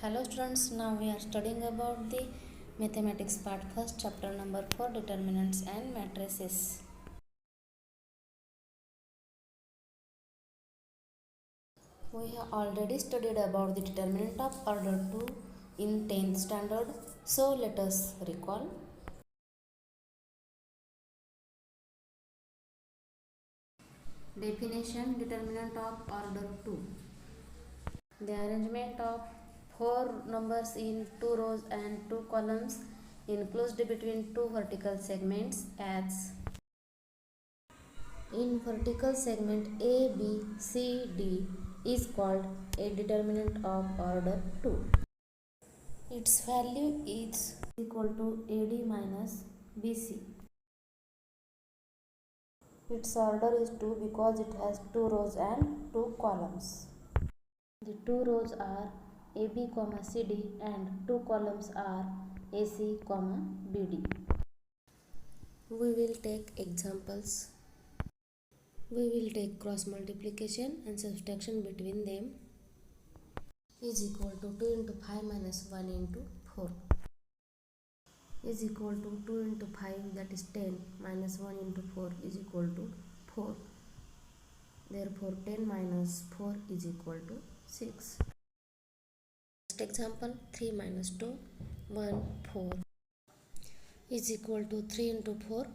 Hello students, now we are studying about the mathematics part first, chapter number 4, determinants and matrices. We have already studied about the determinant of order 2 in 10th standard, so let us recall. Definition: determinant of order 2. The arrangement of four numbers in two rows and two columns enclosed between two vertical segments as in vertical segment A, B, C, D is called a determinant of order 2. Its value is equal to AD minus BC. Its order is 2 because it has two rows and two columns. The two rows are AB, CD and two columns are AC, BD. We will take examples. We will take cross multiplication and subtraction between them is equal to 2 into 5 minus 1 into 4 is equal to 2 into 5, that is 10, minus 1 into 4 is equal to 4. Therefore 10 minus 4 is equal to 6. Next example, 3 minus 2, 1, 4 is equal to 3 into 4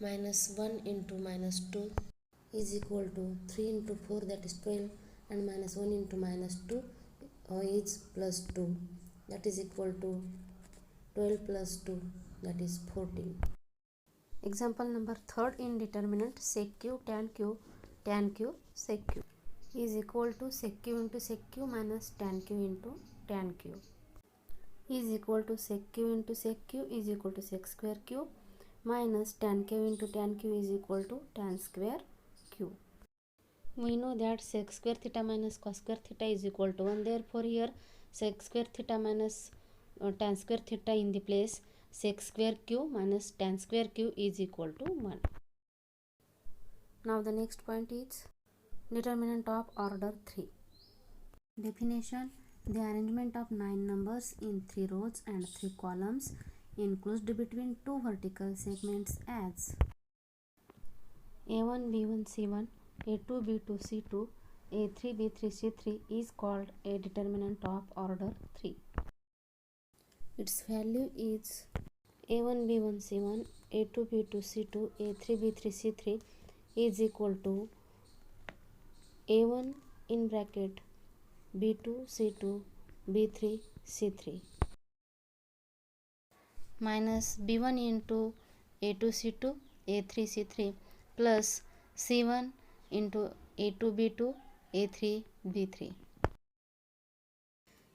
minus 1 into minus 2 is equal to 3 into 4, that is 12, and minus 1 into minus 2 is plus 2, that is equal to 12 plus 2, that is 14. Example number 3rd in determinant sec q tan q sec q is equal to sec q into sec q minus tan q into tan q is equal to sec q into sec q is equal to sec square q minus tan q into tan q is equal to tan square q. We know that sec square theta minus cos square theta is equal to 1. Therefore here sec square theta minus tan square theta in the place sec square q minus tan square q is equal to 1. Now the next point is determinant of order 3. Definition: the arrangement of 9 numbers in 3 rows and 3 columns enclosed between two vertical segments as A1 B1 C1 A2 B2 C2 A3 B3 C3 is called a determinant of order 3. Its value is A1 B1 C1 A2 B2 C2 A3 B3 C3 is equal to A1 in bracket B2 C2 B3 C3 minus B1 into A2 C2 A3 C3 plus C1 into A2 B2 A3 B3.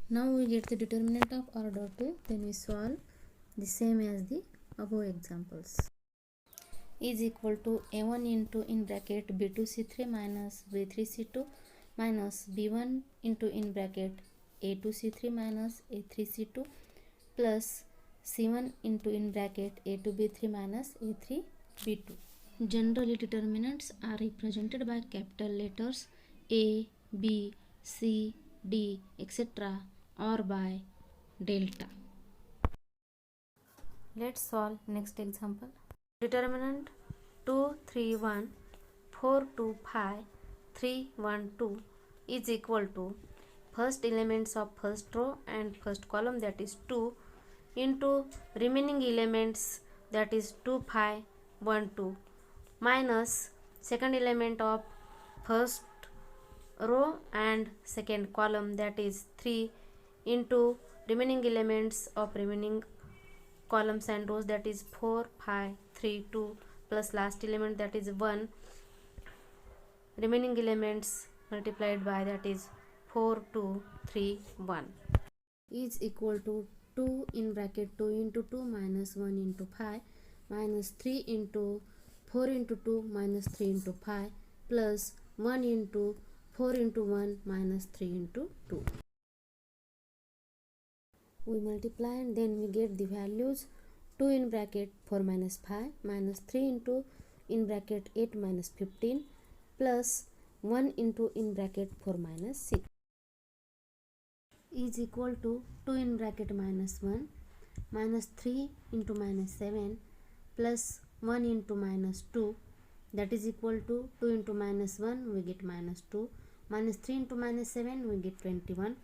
Now we get the determinant of order 2, then we solve the same as the above examples. Is equal to A1 into in bracket B2 C3 minus B3 C2 minus B1 into in bracket A2 C3 minus A3 C2 plus C1 into in bracket A2 B3 minus A3 B2. Generally determinants are represented by capital letters A, B, C, D, etc. or by delta. Let's solve next example. Determinant 2, 3, 1, 4, 2, 5, 3, 1, 2 is equal to first elements of first row and first column, that is 2, into remaining elements, that is 2, 5, 1, 2 minus second element of first row and second column, that is 3, into remaining elements of remaining columns and rows, that is 4, 5, 3, 2 plus last element, that is 1, remaining elements multiplied by, that is 4, 2, 3, 1 is equal to 2 in bracket 2 into 2 minus 1 into 5 minus 3 into 4 into 2 minus 3 into 5 plus 1 into 4 into 1 minus 3 into 2. We multiply and then we get the values 2 in bracket 4 minus 5 minus 3 into in bracket 8 minus 15 plus 1 into in bracket 4 minus 6. is equal to 2 in bracket minus 1 minus 3 into minus 7 plus 1 into minus 2, that is equal to 2 into minus 1 we get minus 2 minus 3 into minus 7 we get 21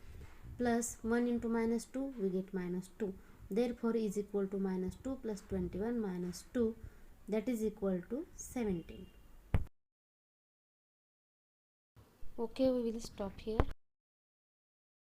plus 1 into minus 2 we get minus 2, therefore is equal to minus 2 plus 21 minus 2, that is equal to 17. Okay, we will stop here.